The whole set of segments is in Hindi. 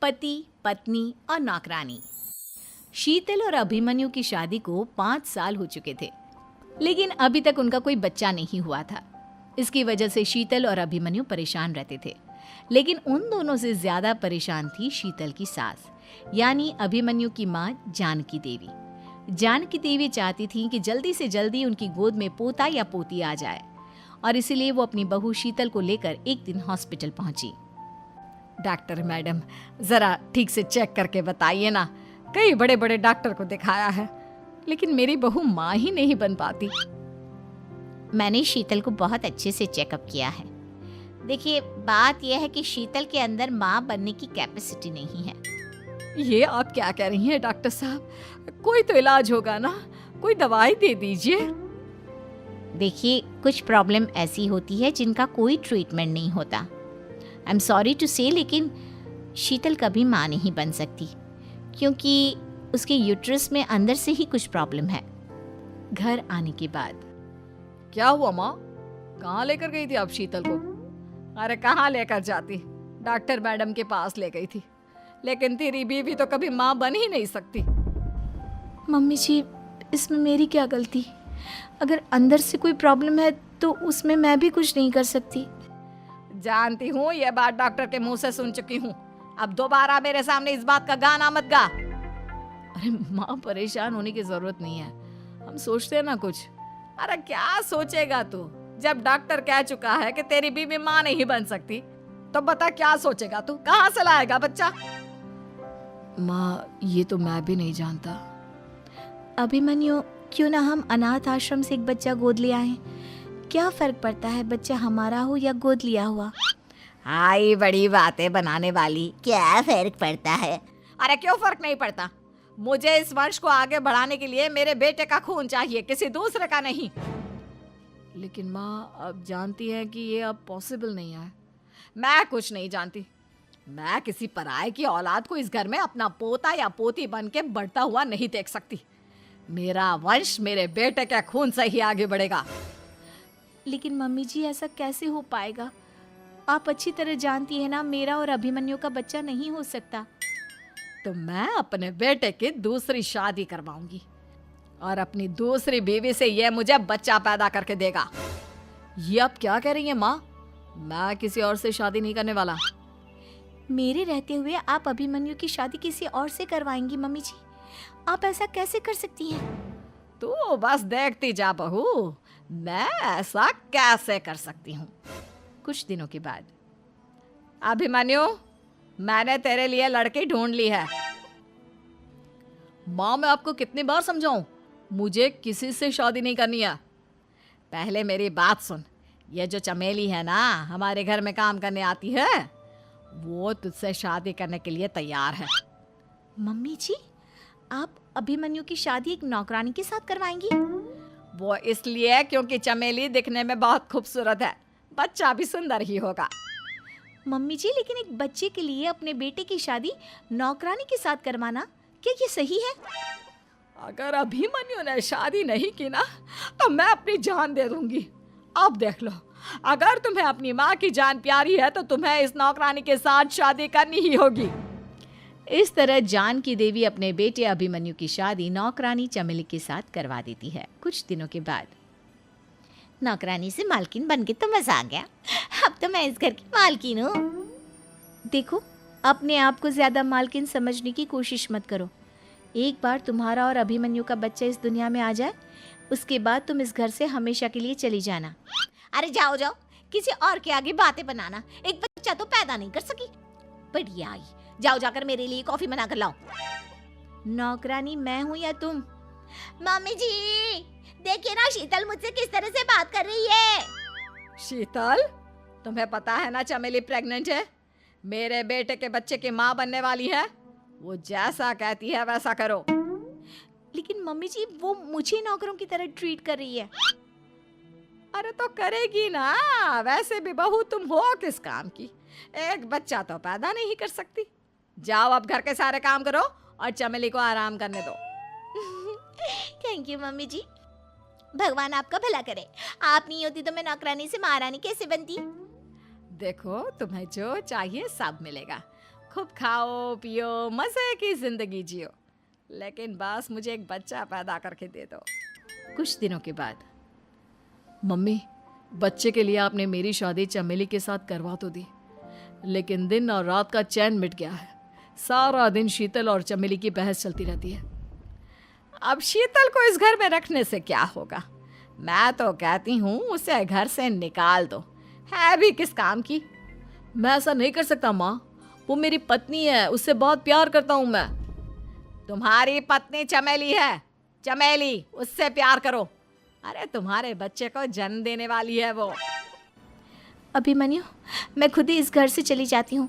पति, पत्नी और नौकरानी। शीतल और अभिमन्यु की शादी को 5 साल हो चुके थे, लेकिन अभी तक उनका कोई बच्चा नहीं हुआ था। इसकी वजह से शीतल और अभिमन्यु परेशान रहते थे, लेकिन उन दोनों से ज्यादा परेशान थी शीतल की सास, यानी अभिमन्यु की माँ जानकी देवी। जानकी देवी चाहती थी कि जल्दी से जल्दी उनकी गोद में पोता या पोती आ जाए, और इसीलिए वो अपनी बहू शीतल को लेकर एक दिन हॉस्पिटल पहुंची। डॉक्टर मैडम, जरा ठीक से चेक करके बताइए ना। कई बड़े बड़े डॉक्टर को दिखाया है, लेकिन मेरी बहू माँ ही नहीं बन पाती। मैंने शीतल को बहुत अच्छे से चेकअप किया है। देखिए, बात यह है कि शीतल के अंदर माँ बनने की कैपेसिटी नहीं है। ये आप क्या कह रही हैं डॉक्टर साहब? कोई तो इलाज होगा ना, कोई दवाई दे दीजिए। देखिए, कुछ प्रॉब्लम ऐसी होती है जिनका कोई ट्रीटमेंट नहीं होता। आई एम सॉरी टू से, लेकिन शीतल कभी माँ नहीं बन सकती, क्योंकि उसके यूट्रस में अंदर से ही कुछ प्रॉब्लम है। घर आने के बाद क्या हुआ माँ? कहाँ लेकर गई थी आप शीतल को? अरे कहाँ लेकर जाती, डॉक्टर मैडम के पास ले गई थी, लेकिन तेरी बीवी तो कभी माँ बन ही नहीं सकती। मम्मी जी, इसमें मेरी क्या गलती? अगर अंदर से कोई प्रॉब्लम है तो उसमें मैं भी कुछ नहीं कर सकती। जानती हूँ, ये बात डॉक्टर के मुंह से सुन चुकी हूँ। अब दोबारा मेरे सामने इस बात का गाना मत गा। अरे माँ, परेशान होने की जरूरत नहीं है, हम सोचते हैं ना कुछ। अरे क्या सोचेगा तू? जब डॉक्टर कह चुका है कि तेरी बीवी माँ नहीं बन सकती, तो बता क्या सोचेगा तू? कहाँ से लाएगा बच्चा? माँ, ये तो मैं भी नहीं जानता। अभिमन्यु, क्यों ना हम अनाथ आश्रम से एक बच्चा गोद ले आए? क्या फर्क पड़ता है बच्चा हमारा हो या गोद लिया हुआ? हाय, बड़ी बातें बनाने वाली। क्या फर्क पड़ता है? अरे क्यों फर्क नहीं पड़ता? मुझे इस वंश को आगे बढ़ाने के लिए मेरे बेटे का खून चाहिए, किसी दूसरे का नहीं। लेकिन माँ, आप जानती हैं कि ये अब पॉसिबल नहीं है। मैं कुछ नहीं जानती। मैं किसी पराये की औलाद को इस घर में अपना पोता या पोती बन के बढ़ता हुआ नहीं देख सकती। मेरा वंश मेरे बेटे के खून से ही आगे बढ़ेगा। लेकिन मम्मी जी, ऐसा कैसे हो पाएगा? आप अच्छी तरह जानती है ना, मेरा और अभिमन्यु का बच्चा नहीं हो सकता। तो मैं अपने बेटे की दूसरी शादी करवाऊंगी, और अपनी दूसरी बीवी से ये मुझे बच्चा पैदा करके देगा। ये आप क्या कह रही हैं माँ? मैं किसी और से शादी नहीं करने वाला। मेरे रहते हुए आप अभिमन्यु की शादी किसी और से करवाएंगी? मम्मी जी, आप ऐसा कैसे कर सकती हैं? तू बस देखती जा बहू, मैं ऐसा कैसे कर सकती हूँ। कुछ दिनों के बाद, अभिमन्यु, मैंने तेरे लिए लड़की ढूंढ ली है। माँ, मैं आपको कितनी बार समझाऊं, मुझे किसी से शादी नहीं करनी है। पहले मेरी बात सुन। ये जो चमेली है ना, हमारे घर में काम करने आती है, वो तुझसे शादी करने के लिए तैयार है। मम्मी जी, आप अभिमन्यु की शादी एक नौकरानी के साथ करवाएंगी? वो इसलिए क्योंकि चमेली दिखने में बहुत खूबसूरत है, बच्चा भी सुंदर ही होगा। मम्मी जी, लेकिन एक बच्चे के लिए अपने बेटे की शादी नौकरानी के साथ करवाना, क्या ये सही है? अगर अभिमन्यु ने शादी नहीं की ना, तो मैं अपनी जान दे दूंगी। अब देख लो, अगर तुम्हें अपनी माँ की जान प्यारी है तो तुम्हें इस नौकरानी के साथ शादी करनी ही होगी। इस तरह जानकी देवी अपने बेटे अभिमन्यु की शादी नौकरानी चमेली के साथ करवा देती है। कुछ दिनों के बाद, नौकरानी से मालकिन बन के तो मजा आ गया। अब तो मैं इस घर की मालकिन हूँ। देखो, अपने आप को ज्यादा मालकिन समझने की कोशिश मत करो। एक बार तुम्हारा और अभिमन्यु का बच्चा इस दुनिया में आ जाए, उसके बाद तुम इस घर से हमेशा के लिए चली जाना। अरे जाओ जाओ, किसी और के आगे बातें बनाना। एक बच्चा तो पैदा नहीं कर सकी, बढ़िया आई। जाओ जाकर मेरे लिए कॉफी बना कर लाओ। नौकरानी मैं हूँ या तुम? मम्मी जी, देखिए ना शीतल मुझसे किस तरह से बात कर रही है। शीतल, तुम्हें पता है ना चमेली प्रेग्नेंट है, मेरे बेटे के बच्चे की माँ बनने वाली है। वो जैसा कहती है वैसा करो। लेकिन मम्मी जी, वो मुझे नौकरों की तरह ट्रीट कर रही है। अरे तो करेगी ना, वैसे भी बहू तुम हो किस काम की? एक बच्चा तो पैदा नहीं कर सकती। जाओ अब घर के सारे काम करो और चमेली को आराम करने दो। थैंक यू मम्मी जी, भगवान आपका भला करे। आप नहीं होती तो मैं नौकरानी से महारानी कैसे बनती। देखो, तुम्हें जो चाहिए सब मिलेगा। खूब खाओ पियो, मजे की जिंदगी जियो, लेकिन बस मुझे एक बच्चा पैदा करके दे दो। कुछ दिनों के बाद, मम्मी, बच्चे के लिए आपने मेरी शादी चमेली के साथ करवा तो दी, लेकिन दिन और रात का चैन मिट गया है। सारा दिन शीतल और चमेली की बहस चलती रहती है। अब शीतल को इस घर में रखने से क्या होगा? मैं तो कहती हूँ उसे घर से निकाल दो, है भी किस काम की। मैं ऐसा नहीं कर सकता माँ, वो मेरी पत्नी है, उससे बहुत प्यार करता हूँ मैं। तुम्हारी पत्नी चमेली है, चमेली, उससे प्यार करो। अरे तुम्हारे बच्चे को जन्म देने वाली है वो। अभिमन्यु, मैं खुद ही इस घर से चली जाती हूँ।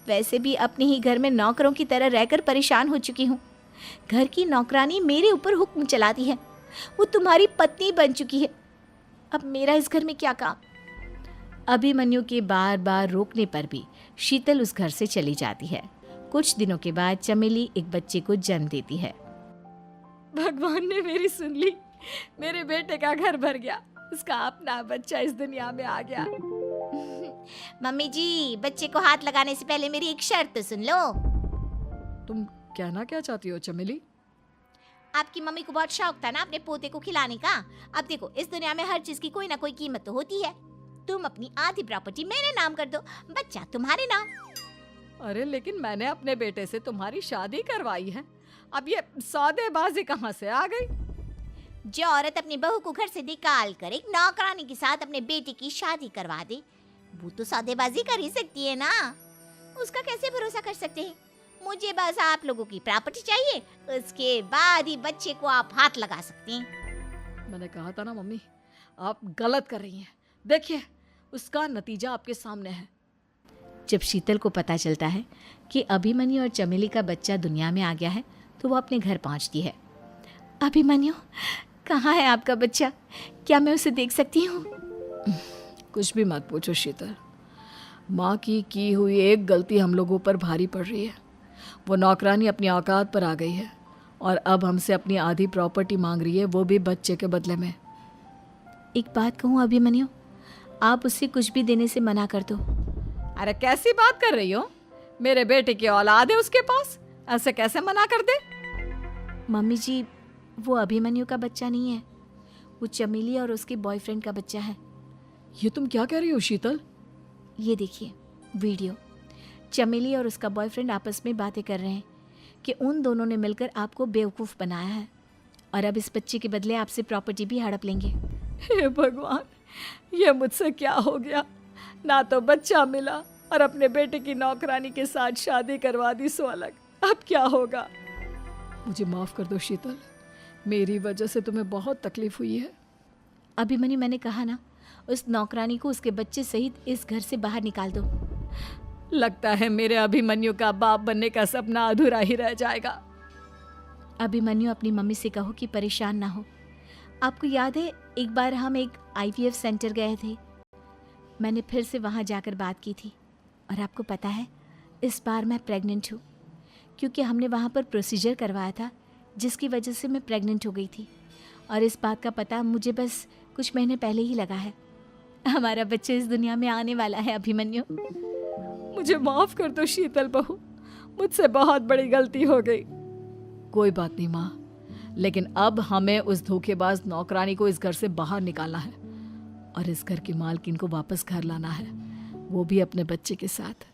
वैसे भी अपने ही घर में नौकरों की तरह रहकर परेशान हो चुकी हूँ। घर की नौकरानी मेरे ऊपर हुक्म चलाती है, वो तुम्हारी पत्नी बन चुकी है। अब मेरा इस घर में क्या काम? अभिमन्यु के बार बार रोकने पर भी शीतल उस घर से चली जाती है। कुछ दिनों के बाद चमेली एक बच्चे को जन्म देती है। भगवान ने मेरी सुन ली, मेरे बेटे का घर भर गया, उसका अपना बच्चा इस दुनिया में आ गया। मम्मी जी, बच्चे को हाथ लगाने से पहले मेरी एक शर्त तो सुन लो। तुम कहना क्या चाहती हो चमेली? आपकी मम्मी को बहुत शौक था ना अपने पोते को खिलाने का। अब देखो, इस दुनिया में हर चीज की कोई ना कोई कीमत तो होती है। तुम अपनी आधी प्रॉपर्टी मेरे नाम कर दो, बच्चा तुम्हारे नाम। अरे लेकिन मैंने अपने बेटे से तुम्हारी शादी करवाई है, अब ये सौदेबाजी कहाँ से आ गई? जो औरत अपनी बहू को घर से निकाल कर एक नौकरानी के साथ अपने बेटे की शादी करवा दे, वो तो सौदेबाजी कर ही सकती है ना। उसका कैसे भरोसा कर सकते हैं? मुझे बस आप लोगों की प्रॉपर्टी चाहिए, उसके बाद ही बच्चे को आप हाथ लगा सकते हैं। मैंने कहा था ना मम्मी, आप गलत कर रही हैं। देखिए, उसका नतीजा आपके सामने है। जब शीतल को पता चलता है कि अभिमन्यु और चमेली का बच्चा दुनिया में आ गया है, तो वो अपने घर पहुंचती है। अभिमन्यु, कहाँ है आपका बच्चा? क्या मैं उसे देख सकती हूँ? कुछ भी मत पूछो शीतल, माँ की हुई एक गलती हम लोगों पर भारी पड़ रही है। वो नौकरानी अपनी औकात पर आ गई है और अब हमसे अपनी आधी प्रॉपर्टी मांग रही है, वो भी बच्चे के बदले में। एक बात कहूँ अभिमन्यु, आप उसे कुछ भी देने से मना कर दो। अरे कैसी बात कर रही हो? मेरे बेटे की औलाद है उसके पास, ऐसे कैसे मना कर दे? मम्मी जी, वो अभिमन्यु का बच्चा नहीं है, वो चमेली और उसके बॉयफ्रेंड का बच्चा है। ये तुम क्या कह रही हो शीतल? ये देखिए वीडियो, चमेली और उसका बॉयफ्रेंड आपस में बातें कर रहे हैं कि उन दोनों ने मिलकर आपको बेवकूफ़ बनाया है और अब इस बच्चे के बदले आपसे प्रॉपर्टी भी हड़प लेंगे। हे भगवान, ये मुझसे क्या हो गया? ना तो बच्चा मिला और अपने बेटे की नौकरानी के साथ शादी करवा दी सो अलग। अब क्या होगा? मुझे माफ़ कर दो शीतल, मेरी वजह से तुम्हें बहुत तकलीफ हुई है। अभिमन्यु, मैंने कहा ना, उस नौकरानी को उसके बच्चे सहित इस घर से बाहर निकाल दो। लगता है मेरे अभिमन्यु का बाप बनने का सपना अधूरा ही रह जाएगा। अभिमन्यु, अपनी मम्मी से कहो कि परेशान ना हो। आपको याद है एक बार हम एक IVF सेंटर गए थे, मैंने फिर से वहाँ जाकर बात की थी और आपको पता है इस बार मैं प्रेग्नेंट हूँ, क्योंकि हमने वहाँ पर प्रोसीजर करवाया था जिसकी वजह से मैं प्रेग्नेंट हो गई थी और इस बात का पता मुझे बस कुछ महीने पहले ही लगा है। हमारा बच्चा इस दुनिया में आने वाला है अभिमन्यु। मुझे माफ कर दो शीतल बहू, मुझसे बहुत बड़ी गलती हो गई। कोई बात नहीं माँ, लेकिन अब हमें उस धोखेबाज नौकरानी को इस घर से बाहर निकालना है और इस घर की मालकिन को वापस घर लाना है, वो भी अपने बच्चे के साथ।